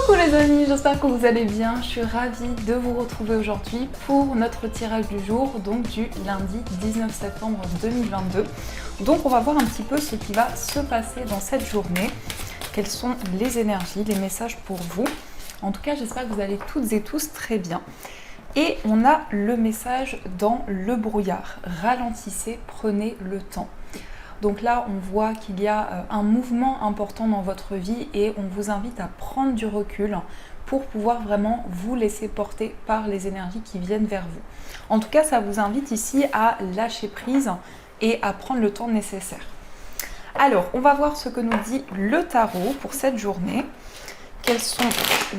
Coucou les amis, j'espère que vous allez bien. Je suis ravie de vous retrouver aujourd'hui pour notre tirage du jour, donc du lundi 19 septembre 2022. Donc on va voir un petit peu ce qui va se passer dans cette journée, quelles sont les énergies, les messages pour vous. En tout cas, j'espère que vous allez toutes et tous très bien. Et on a le message dans le brouillard. Ralentissez, prenez le temps. Donc là, on voit qu'il y a un mouvement important dans votre vie et on vous invite à prendre du recul pour pouvoir vraiment vous laisser porter par les énergies qui viennent vers vous. En tout cas, ça vous invite ici à lâcher prise et à prendre le temps nécessaire. Alors, on va voir ce que nous dit le tarot pour cette journée. Quels sont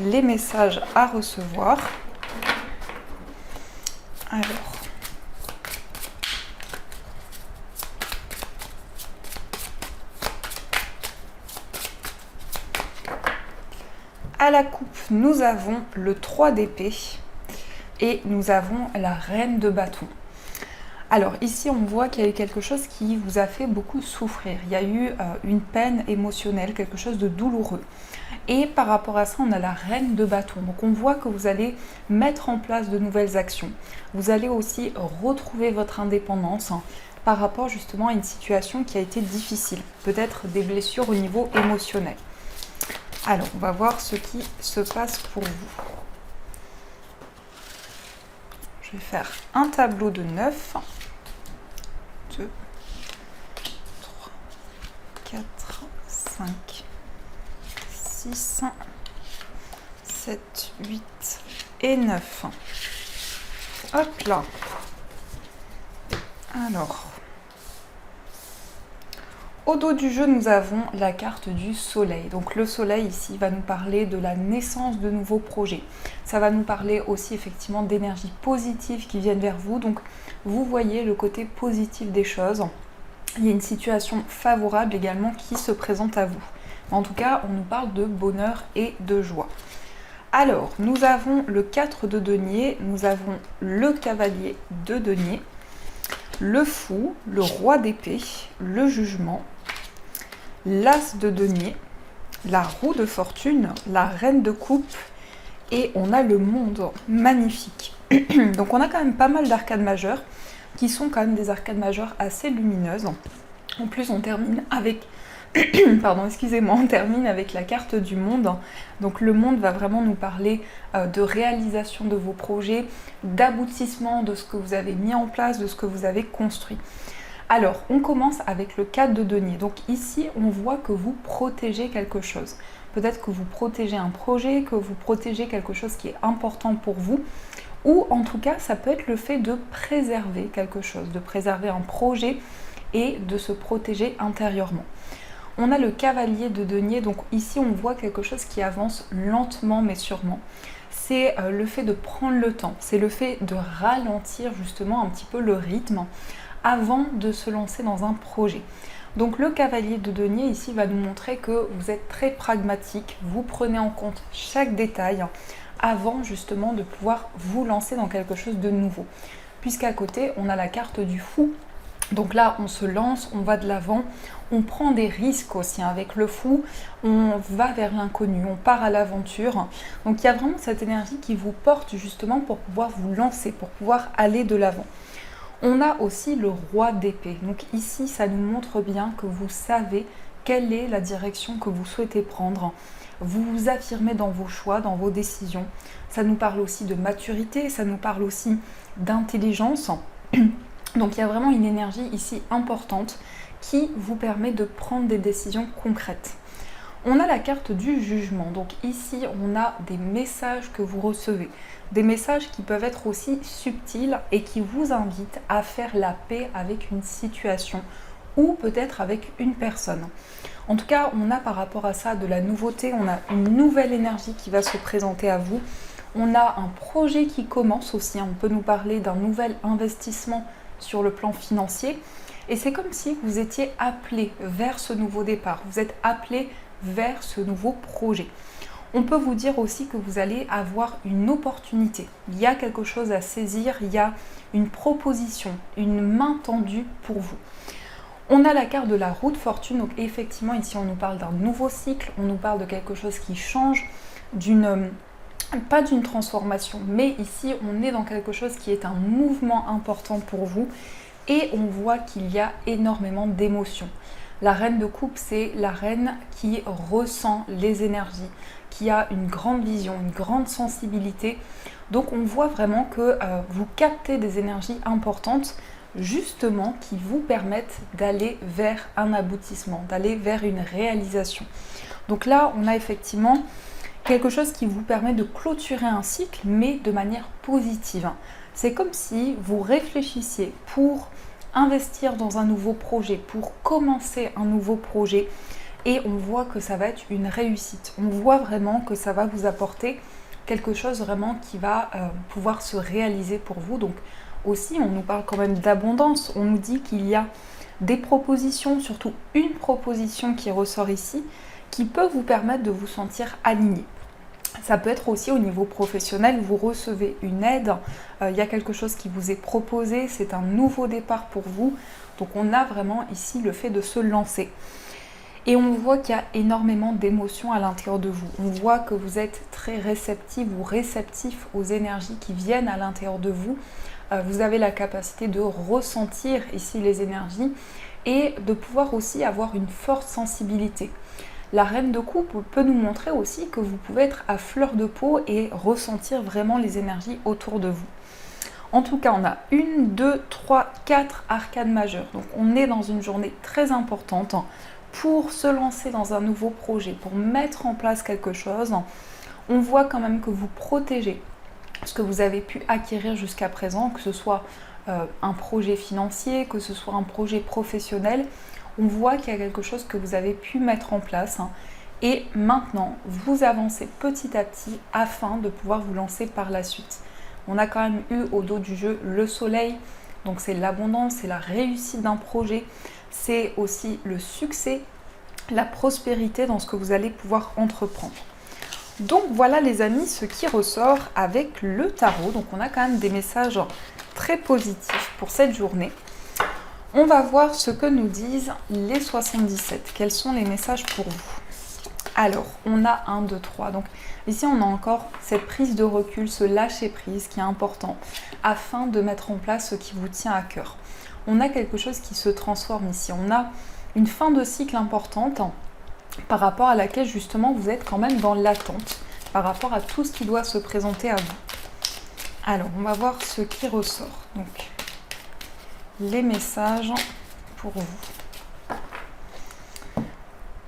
les messages à recevoir? Alors, à la coupe, nous avons le 3 d'épée et nous avons la reine de bâton. Alors ici, on voit qu'il y a eu quelque chose qui vous a fait beaucoup souffrir. Il y a eu une peine émotionnelle, quelque chose de douloureux. Et par rapport à ça, on a la reine de bâton. Donc on voit que vous allez mettre en place de nouvelles actions. Vous allez aussi retrouver votre indépendance par rapport justement à une situation qui a été difficile. Peut-être des blessures au niveau émotionnel. Alors, on va voir ce qui se passe pour vous. Je vais faire un tableau de 9. 2, 3, 4, 5, 6, 7, 8 et 9. Hop là. Alors, au dos du jeu, nous avons la carte du soleil. Donc le soleil ici va nous parler de la naissance de nouveaux projets. Ça va nous parler aussi effectivement d'énergies positives qui viennent vers vous. Donc vous voyez le côté positif des choses. Il y a une situation favorable également qui se présente à vous. En tout cas, on nous parle de bonheur et de joie. Alors, nous avons le 4 de denier, nous avons le cavalier de denier, le fou, le roi d'épée, le jugement, l'as de denier, la roue de fortune, la reine de coupe et on a le monde magnifique. Donc on a quand même pas mal d'arcades majeures qui sont quand même des arcades majeures assez lumineuses. En plus on termine avec on termine avec la carte du monde. Donc le monde va vraiment nous parler de réalisation de vos projets, d'aboutissement de ce que vous avez mis en place, de ce que vous avez construit. Alors, on commence avec le 4 de denier. Donc ici, on voit que vous protégez quelque chose. Peut-être que vous protégez un projet, que vous protégez quelque chose qui est important pour vous. Ou en tout cas, ça peut être le fait de préserver quelque chose, de préserver un projet et de se protéger intérieurement. On a le cavalier de denier. Donc ici, on voit quelque chose qui avance lentement mais sûrement. C'est le fait de prendre le temps. C'est le fait de ralentir justement un petit peu le rythme avant de se lancer dans un projet. Donc le cavalier de denier ici va nous montrer que vous êtes très pragmatique, vous prenez en compte chaque détail avant justement de pouvoir vous lancer dans quelque chose de nouveau. Puisqu'à côté, on a la carte du fou. Donc là, on se lance, on va de l'avant, on prend des risques aussi. Avec le fou, on va vers l'inconnu, on part à l'aventure. Donc il y a vraiment cette énergie qui vous porte justement pour pouvoir vous lancer, pour pouvoir aller de l'avant. On a aussi le roi d'épée. Donc ici, ça nous montre bien que vous savez quelle est la direction que vous souhaitez prendre. Vous vous affirmez dans vos choix, dans vos décisions. Ça nous parle aussi de maturité, ça nous parle aussi d'intelligence. Donc il y a vraiment une énergie ici importante qui vous permet de prendre des décisions concrètes. On a la carte du jugement. Donc ici, on a des messages que vous recevez. Des messages qui peuvent être aussi subtils et qui vous invitent à faire la paix avec une situation ou peut-être avec une personne. En tout cas, on a par rapport à ça de la nouveauté, on a une nouvelle énergie qui va se présenter à vous. On a un projet qui commence aussi. On peut nous parler d'un nouvel investissement sur le plan financier. Et c'est comme si vous étiez appelé vers ce nouveau départ. Vous êtes appelé vers ce nouveau projet. On peut vous dire aussi que vous allez avoir une opportunité. Il y a quelque chose à saisir, il y a une proposition, une main tendue pour vous. On a la carte de la roue de fortune, donc effectivement ici on nous parle d'un nouveau cycle, on nous parle de quelque chose qui change, pas d'une transformation, mais ici on est dans quelque chose qui est un mouvement important pour vous et on voit qu'il y a énormément d'émotions. La reine de coupe, c'est la reine qui ressent les énergies, qui a une grande vision, une grande sensibilité. Donc on voit vraiment que vous captez des énergies importantes, justement qui vous permettent d'aller vers un aboutissement, d'aller vers une réalisation. Donc là, on a effectivement quelque chose qui vous permet de clôturer un cycle, mais de manière positive. C'est comme si vous réfléchissiez pour investir dans un nouveau projet, pour commencer un nouveau projet, et on voit que ça va être une réussite. On voit vraiment que ça va vous apporter quelque chose vraiment qui va pouvoir se réaliser pour vous. Donc aussi, on nous parle quand même d'abondance. On nous dit qu'il y a des propositions, surtout une proposition qui ressort ici, qui peut vous permettre de vous sentir aligné. Ça peut être aussi au niveau professionnel, vous recevez une aide, il y a quelque chose qui vous est proposé, c'est un nouveau départ pour vous. Donc on a vraiment ici le fait de se lancer. Et on voit qu'il y a énormément d'émotions à l'intérieur de vous. On voit que vous êtes très réceptif ou réceptif aux énergies qui viennent à l'intérieur de vous. Vous avez la capacité de ressentir ici les énergies et de pouvoir aussi avoir une forte sensibilité. La reine de coupe peut nous montrer aussi que vous pouvez être à fleur de peau et ressentir vraiment les énergies autour de vous. En tout cas, on a 1, 2, 3, 4 arcanes majeures. Donc on est dans une journée très importante pour se lancer dans un nouveau projet, pour mettre en place quelque chose. On voit quand même que vous protégez ce que vous avez pu acquérir jusqu'à présent, que ce soit un projet financier, que ce soit un projet professionnel. On voit qu'il y a quelque chose que vous avez pu mettre en place et maintenant vous avancez petit à petit afin de pouvoir vous lancer par la suite. On a quand même eu au dos du jeu le soleil, donc c'est l'abondance, c'est la réussite d'un projet, c'est aussi le succès, la prospérité dans ce que vous allez pouvoir entreprendre. Donc voilà les amis, ce qui ressort avec le tarot. Donc on a quand même des messages très positifs pour cette journée. On va voir ce que nous disent les 77. Quels sont les messages pour vous? Alors, on a 1, 2, 3. Donc ici, on a encore cette prise de recul, ce lâcher-prise qui est important afin de mettre en place ce qui vous tient à cœur. On a quelque chose qui se transforme ici. On a une fin de cycle importante par rapport à laquelle justement vous êtes quand même dans l'attente par rapport à tout ce qui doit se présenter à vous. Alors, on va voir ce qui ressort. Donc, les messages pour vous.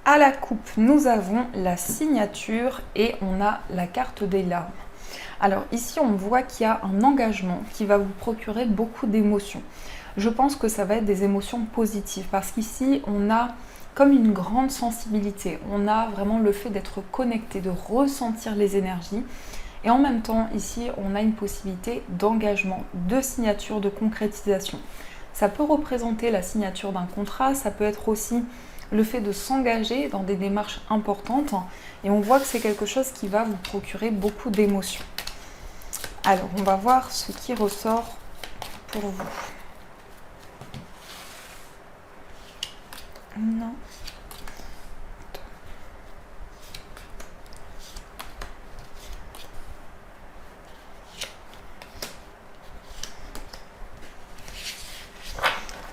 À la coupe, nous avons la signature et on a la carte des larmes. Alors ici, on voit qu'il y a un engagement qui va vous procurer beaucoup d'émotions. Je pense que ça va être des émotions positives parce qu'ici, on a comme une grande sensibilité. On a vraiment le fait d'être connecté, de ressentir les énergies. Et en même temps, ici, on a une possibilité d'engagement, de signature, de concrétisation. Ça peut représenter la signature d'un contrat, ça peut être aussi le fait de s'engager dans des démarches importantes. Et on voit que c'est quelque chose qui va vous procurer beaucoup d'émotions. Alors, on va voir ce qui ressort pour vous. Non.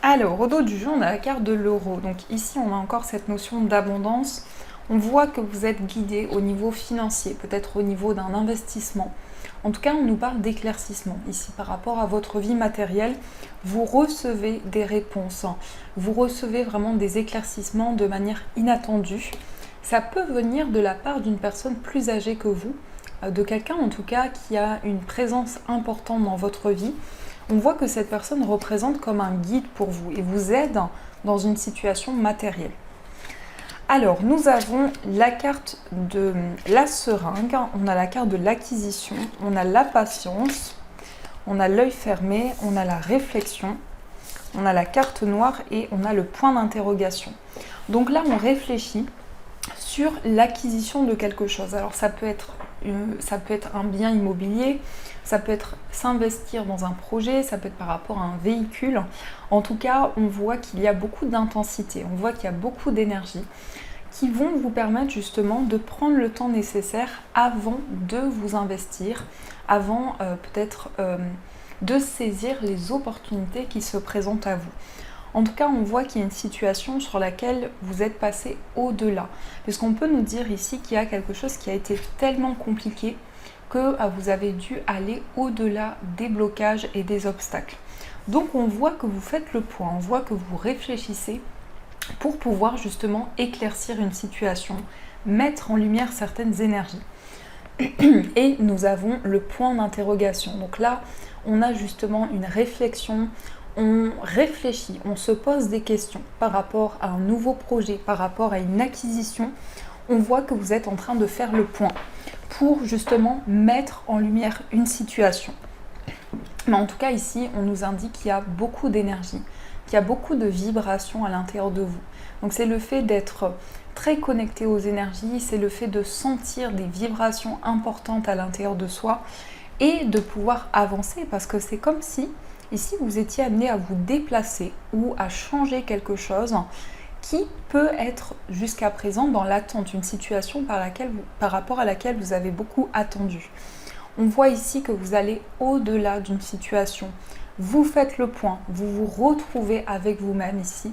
Alors, au dos du jeu, on a la carte de l'euro. Donc ici, on a encore cette notion d'abondance. On voit que vous êtes guidé au niveau financier, peut-être au niveau d'un investissement. En tout cas, on nous parle d'éclaircissement ici par rapport à votre vie matérielle. Vous recevez des réponses. Vous recevez vraiment des éclaircissements de manière inattendue. Ça peut venir de la part d'une personne plus âgée que vous, de quelqu'un en tout cas qui a une présence importante dans votre vie. On voit que cette personne représente comme un guide pour vous et vous aide dans une situation matérielle. Alors, nous avons la carte de la seringue, on a la carte de l'acquisition, on a la patience, on a l'œil fermé, on a la réflexion, on a la carte noire et on a le point d'interrogation. Donc là, on réfléchit sur l'acquisition de quelque chose. Alors, ça peut être ça peut être un bien immobilier, ça peut être s'investir dans un projet, ça peut être par rapport à un véhicule. En tout cas, on voit qu'il y a beaucoup d'intensité, on voit qu'il y a beaucoup d'énergie qui vont vous permettre justement de prendre le temps nécessaire avant de vous investir, avant peut-être de saisir les opportunités qui se présentent à vous. En tout cas, on voit qu'il y a une situation sur laquelle vous êtes passé au-delà. Puisqu'on peut nous dire ici qu'il y a quelque chose qui a été tellement compliqué que vous avez dû aller au-delà des blocages et des obstacles. Donc on voit que vous faites le point, on voit que vous réfléchissez pour pouvoir justement éclaircir une situation, mettre en lumière certaines énergies. Et nous avons le point d'interrogation. Donc là, on a justement une réflexion, on réfléchit, on se pose des questions par rapport à un nouveau projet, par rapport à une acquisition. On voit que vous êtes en train de faire le point pour justement mettre en lumière une situation. Mais en tout cas ici, on nous indique qu'il y a beaucoup d'énergie, qu'il y a beaucoup de vibrations à l'intérieur de vous. Donc c'est le fait d'être très connecté aux énergies, c'est le fait de sentir des vibrations importantes à l'intérieur de soi et de pouvoir avancer, parce que c'est comme si ici vous étiez amené à vous déplacer ou à changer quelque chose qui peut être jusqu'à présent dans l'attente, une situation par rapport à laquelle vous avez beaucoup attendu. On voit ici que vous allez au-delà d'une situation. Vous faites le point, vous vous retrouvez avec vous-même ici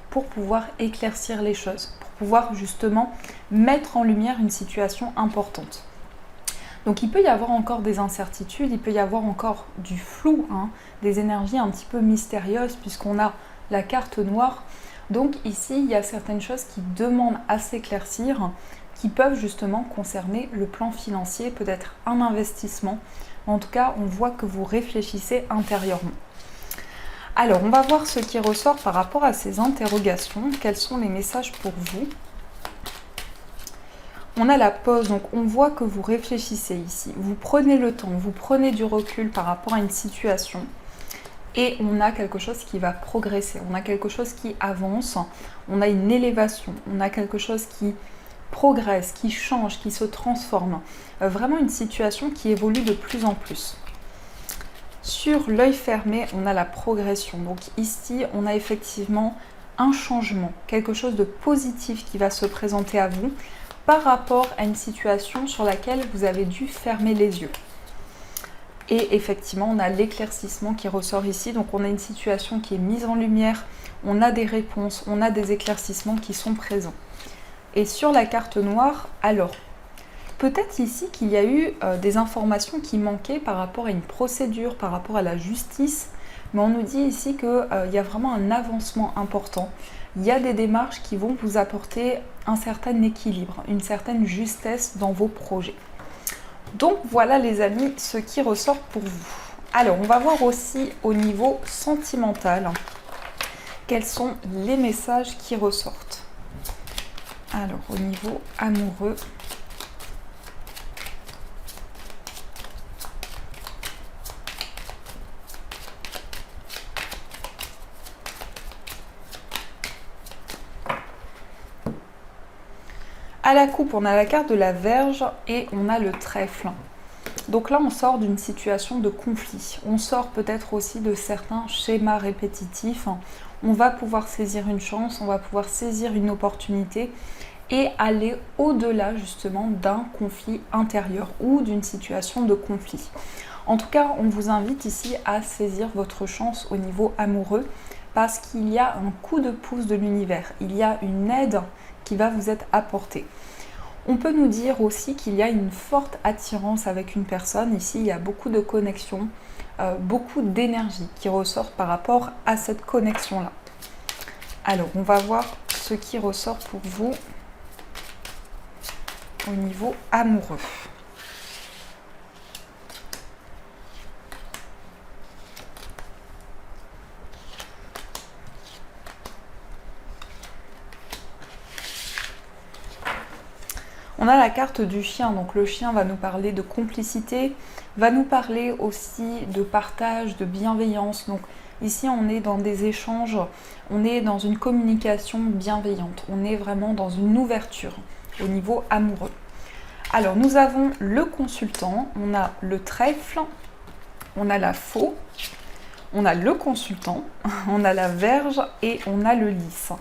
pour pouvoir éclaircir les choses, pour pouvoir justement mettre en lumière une situation importante. Donc il peut y avoir encore des incertitudes, il peut y avoir encore du flou, des énergies un petit peu mystérieuses puisqu'on a la carte noire. Donc ici, il y a certaines choses qui demandent à s'éclaircir, qui peuvent justement concerner le plan financier, peut-être un investissement. En tout cas, on voit que vous réfléchissez intérieurement. Alors, on va voir ce qui ressort par rapport à ces interrogations. Quels sont les messages pour vous ? On a la pause, donc on voit que vous réfléchissez ici. Vous prenez le temps, vous prenez du recul par rapport à une situation. Et on a quelque chose qui va progresser, on a quelque chose qui avance, on a une élévation, on a quelque chose qui progresse, qui change, qui se transforme. Vraiment une situation qui évolue de plus en plus. Sur l'œil fermé, on a la progression. Donc ici, on a effectivement un changement, quelque chose de positif qui va se présenter à vous par rapport à une situation sur laquelle vous avez dû fermer les yeux. Et effectivement, on a l'éclaircissement qui ressort ici. Donc on a une situation qui est mise en lumière, on a des réponses, on a des éclaircissements qui sont présents. Et sur la carte noire, alors, peut-être ici qu'il y a eu des informations qui manquaient par rapport à une procédure, par rapport à la justice. Mais on nous dit ici qu'il y a vraiment un avancement important. Il y a des démarches qui vont vous apporter un certain équilibre, une certaine justesse dans vos projets. Donc voilà les amis, ce qui ressort pour vous. Alors on va voir aussi au niveau sentimental, quels sont les messages qui ressortent. Alors au niveau amoureux, à la coupe, on a la carte de la Vierge et on a le trèfle. Donc là, on sort d'une situation de conflit. On sort peut-être aussi de certains schémas répétitifs. On va pouvoir saisir une chance, on va pouvoir saisir une opportunité et aller au-delà justement d'un conflit intérieur ou d'une situation de conflit. En tout cas, on vous invite ici à saisir votre chance au niveau amoureux parce qu'il y a un coup de pouce de l'univers. Il y a une aide qui va vous être apportée. On peut nous dire aussi qu'il y a une forte attirance avec une personne. Ici, il y a beaucoup de connexions, beaucoup d'énergie qui ressort par rapport à cette connexion-là. Alors, on va voir ce qui ressort pour vous au niveau amoureux. On a la carte du chien, donc le chien va nous parler de complicité, va nous parler aussi de partage, de bienveillance. Donc ici on est dans des échanges, on est dans une communication bienveillante, on est vraiment dans une ouverture au niveau amoureux. Alors, nous avons le consultant, on a le trèfle, on a la faux, on a le consultant, on a la Vierge et on a le lys.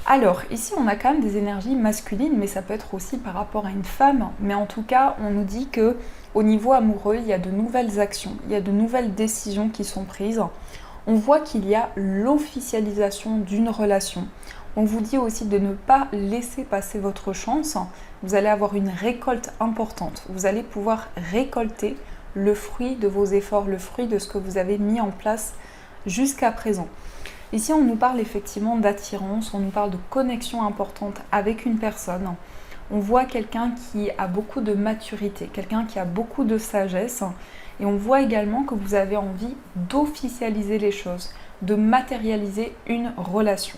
Alors, ici, on a quand même des énergies masculines, mais ça peut être aussi par rapport à une femme. Mais en tout cas, on nous dit que au niveau amoureux, il y a de nouvelles actions, il y a de nouvelles décisions qui sont prises. On voit qu'il y a l'officialisation d'une relation. On vous dit aussi de ne pas laisser passer votre chance. Vous allez avoir une récolte importante. Vous allez pouvoir récolter le fruit de vos efforts, le fruit de ce que vous avez mis en place jusqu'à présent. Ici, on nous parle effectivement d'attirance, on nous parle de connexion importante avec une personne. On voit quelqu'un qui a beaucoup de maturité, quelqu'un qui a beaucoup de sagesse. Et on voit également que vous avez envie d'officialiser les choses, de matérialiser une relation.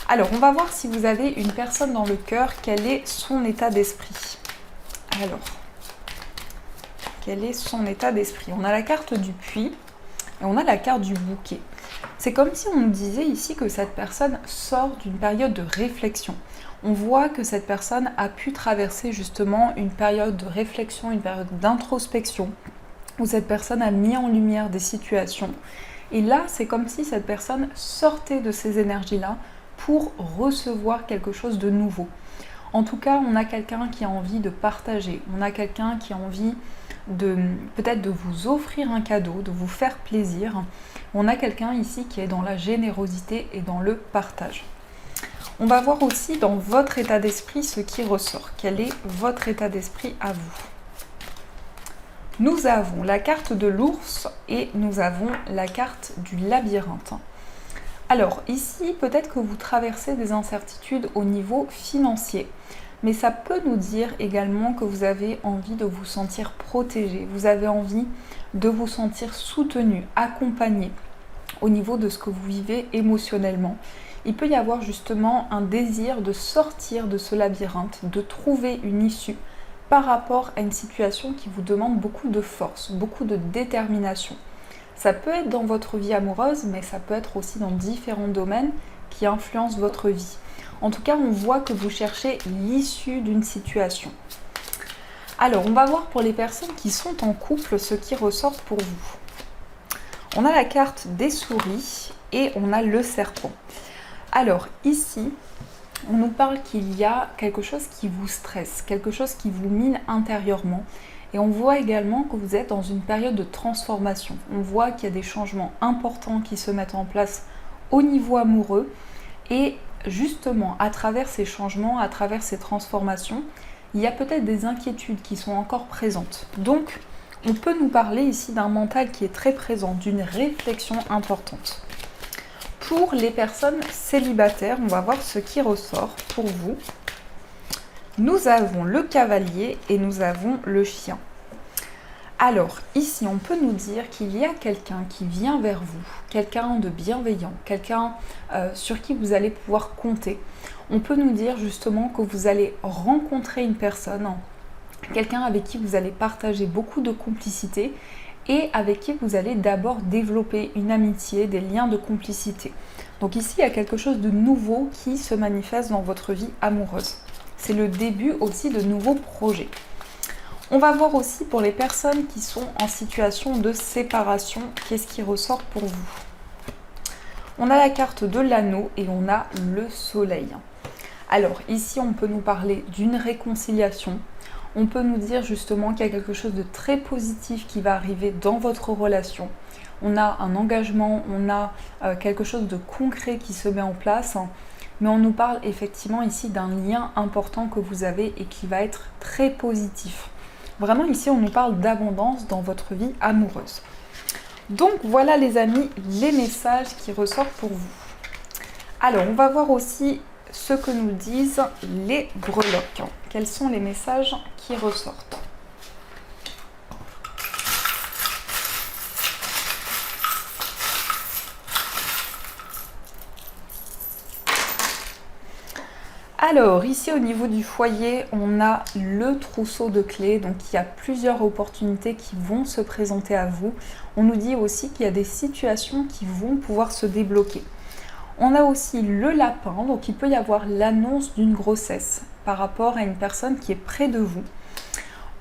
Alors, on va voir si vous avez une personne dans le cœur, quel est son état d'esprit. Alors, quel est son état d'esprit? On a la carte du puits et on a la carte du bouquet. C'est comme si on nous disait ici que cette personne sort d'une période de réflexion. On voit que cette personne a pu traverser justement une période de réflexion, une période d'introspection, où cette personne a mis en lumière des situations. Et là, c'est comme si cette personne sortait de ces énergies-là pour recevoir quelque chose de nouveau. En tout cas, on a quelqu'un qui a envie de partager, on a quelqu'un qui a envie peut-être de vous offrir un cadeau, de vous faire plaisir. On a quelqu'un ici qui est dans la générosité et dans le partage. On va voir aussi dans votre état d'esprit ce qui ressort. Quel est votre état d'esprit à vous? Nous avons la carte de l'ours et nous avons la carte du labyrinthe. Alors ici, peut-être que vous traversez des incertitudes au niveau financier, mais ça peut nous dire également que vous avez envie de vous sentir protégé, vous avez envie de vous sentir soutenu, accompagné au niveau de ce que vous vivez émotionnellement. Il peut y avoir justement un désir de sortir de ce labyrinthe, de trouver une issue par rapport à une situation qui vous demande beaucoup de force, beaucoup de détermination. Ça peut être dans votre vie amoureuse, mais ça peut être aussi dans différents domaines qui influencent votre vie. En tout cas, on voit que vous cherchez l'issue d'une situation. Alors, on va voir pour les personnes qui sont en couple ce qui ressort pour vous. On a la carte des souris et on a le serpent. Alors, ici, on nous parle qu'il y a quelque chose qui vous stresse, quelque chose qui vous mine intérieurement. Et on voit également que vous êtes dans une période de transformation. On voit qu'il y a des changements importants qui se mettent en place au niveau amoureux. Et justement, à travers ces changements, à travers ces transformations, il y a peut-être des inquiétudes qui sont encore présentes. Donc, on peut nous parler ici d'un mental qui est très présent, d'une réflexion importante. Pour les personnes célibataires, on va voir ce qui ressort pour vous. Nous avons le cavalier et nous avons le chien. Alors, ici, on peut nous dire qu'il y a quelqu'un qui vient vers vous, quelqu'un de bienveillant, quelqu'un sur qui vous allez pouvoir compter. On peut nous dire justement que vous allez rencontrer une personne, quelqu'un avec qui vous allez partager beaucoup de complicité et avec qui vous allez d'abord développer une amitié, des liens de complicité. Donc ici, il y a quelque chose de nouveau qui se manifeste dans votre vie amoureuse. C'est le début aussi de nouveaux projets. On va voir aussi pour les personnes qui sont en situation de séparation, qu'est-ce qui ressort pour vous. On a la carte de l'anneau et on a le soleil. Alors ici, on peut nous parler d'une réconciliation. On peut nous dire justement qu'il y a quelque chose de très positif qui va arriver dans votre relation. On a un engagement, on a quelque chose de concret qui se met en place. Mais on nous parle effectivement ici d'un lien important que vous avez et qui va être très positif. Vraiment ici, on nous parle d'abondance dans votre vie amoureuse. Donc voilà les amis, les messages qui ressortent pour vous. Alors, on va voir aussi ce que nous disent les breloques. Quels sont les messages qui ressortent ? Alors, ici au niveau du foyer, on a le trousseau de clés, donc il y a plusieurs opportunités qui vont se présenter à vous. On nous dit aussi qu'il y a des situations qui vont pouvoir se débloquer. On a aussi le lapin, donc il peut y avoir l'annonce d'une grossesse par rapport à une personne qui est près de vous.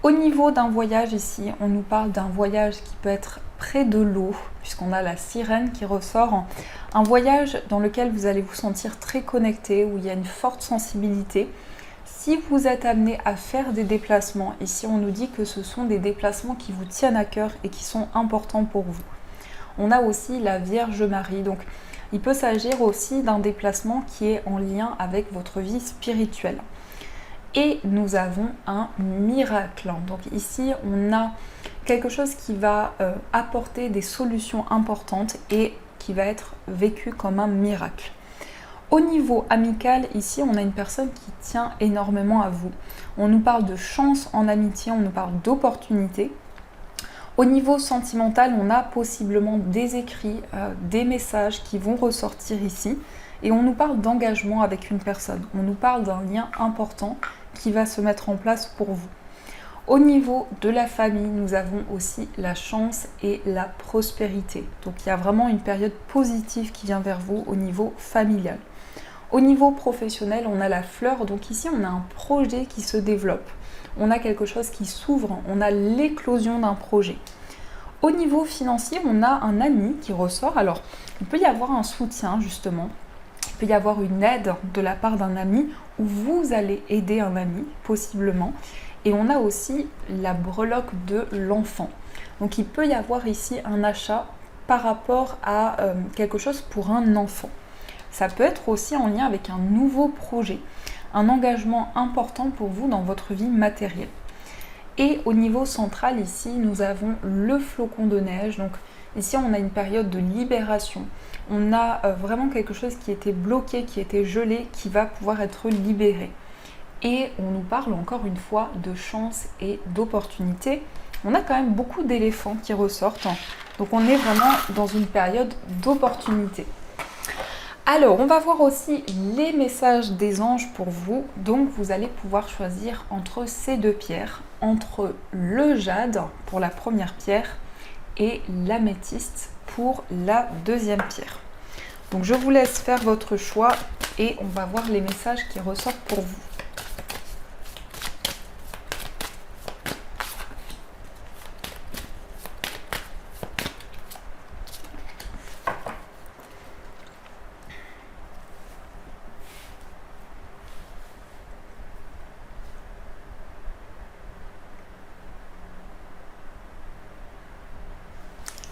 Au niveau d'un voyage ici, on nous parle d'un voyage qui peut être près de l'eau, puisqu'on a la sirène qui ressort. Un voyage dans lequel vous allez vous sentir très connecté, où il y a une forte sensibilité. Si vous êtes amené à faire des déplacements, ici on nous dit que ce sont des déplacements qui vous tiennent à cœur et qui sont importants pour vous. On a aussi la Vierge Marie, donc il peut s'agir aussi d'un déplacement qui est en lien avec votre vie spirituelle. Et nous avons un miracle. Donc ici, on a quelque chose qui va apporter des solutions importantes et qui va être vécu comme un miracle. Au niveau amical, ici, on a une personne qui tient énormément à vous. On nous parle de chance en amitié, on nous parle d'opportunité. Au niveau sentimental, on a possiblement des écrits, des messages qui vont ressortir ici. Et on nous parle d'engagement avec une personne. On nous parle d'un lien important qui va se mettre en place pour vous. Au niveau de la famille, nous avons aussi la chance et la prospérité. Donc il y a vraiment une période positive qui vient vers vous au niveau familial. Au niveau professionnel, on a la fleur. Donc ici, on a un projet qui se développe. On a quelque chose qui s'ouvre. On a l'éclosion d'un projet. Au niveau financier, on a un ami qui ressort. Alors, il peut y avoir un soutien justement. Il peut y avoir une aide de la part d'un ami où vous allez aider un ami, possiblement. Et on a aussi la breloque de l'enfant. Donc il peut y avoir ici un achat par rapport à quelque chose pour un enfant. Ça peut être aussi en lien avec un nouveau projet, un engagement important pour vous dans votre vie matérielle. Et au niveau central ici, nous avons le flocon de neige. Donc ici, on a une période de libération. On a vraiment quelque chose qui était bloqué, qui était gelé, qui va pouvoir être libéré. Et on nous parle encore une fois de chance et d'opportunité. On a quand même beaucoup d'éléphants qui ressortent. Donc on est vraiment dans une période d'opportunité. Alors, on va voir aussi les messages des anges pour vous. Donc, vous allez pouvoir choisir entre ces deux pierres, entre le jade pour la première pierre et l'améthyste pour la deuxième pierre. Donc, je vous laisse faire votre choix et on va voir les messages qui ressortent pour vous.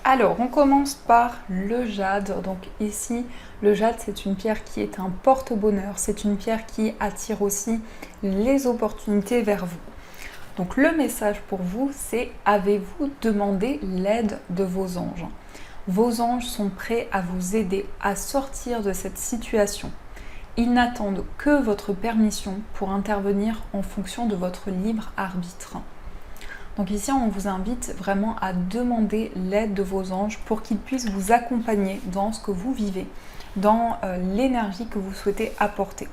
Alors, on commence par le jade. Donc ici, le jade, c'est une pierre qui est un porte-bonheur. C'est une pierre qui attire aussi les opportunités vers vous. Donc le message pour vous, c'est: avez-vous demandé l'aide de vos anges? Vos anges sont prêts à vous aider à sortir de cette situation. Ils n'attendent que votre permission pour intervenir en fonction de votre libre arbitre. Donc ici, on vous invite vraiment à demander l'aide de vos anges pour qu'ils puissent vous accompagner dans ce que vous vivez, dans l'énergie que vous souhaitez apporter.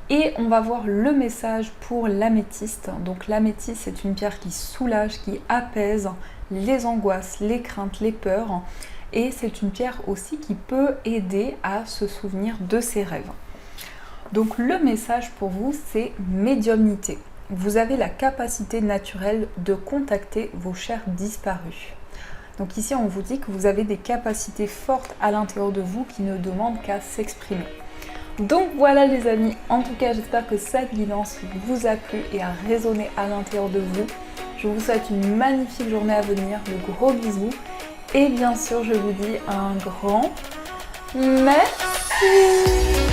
Et on va voir le message pour l'améthyste. Donc l'améthyste, c'est une pierre qui soulage, qui apaise les angoisses, les craintes, les peurs. Et c'est une pierre aussi qui peut aider à se souvenir de ses rêves. Donc le message pour vous, c'est médiumnité. Vous avez la capacité naturelle de contacter vos chers disparus. Donc ici, on vous dit que vous avez des capacités fortes à l'intérieur de vous qui ne demandent qu'à s'exprimer. Donc voilà les amis, en tout cas j'espère que cette guidance vous a plu et a résonné à l'intérieur de vous. Je vous souhaite une magnifique journée à venir, de gros bisous et bien sûr je vous dis un grand merci.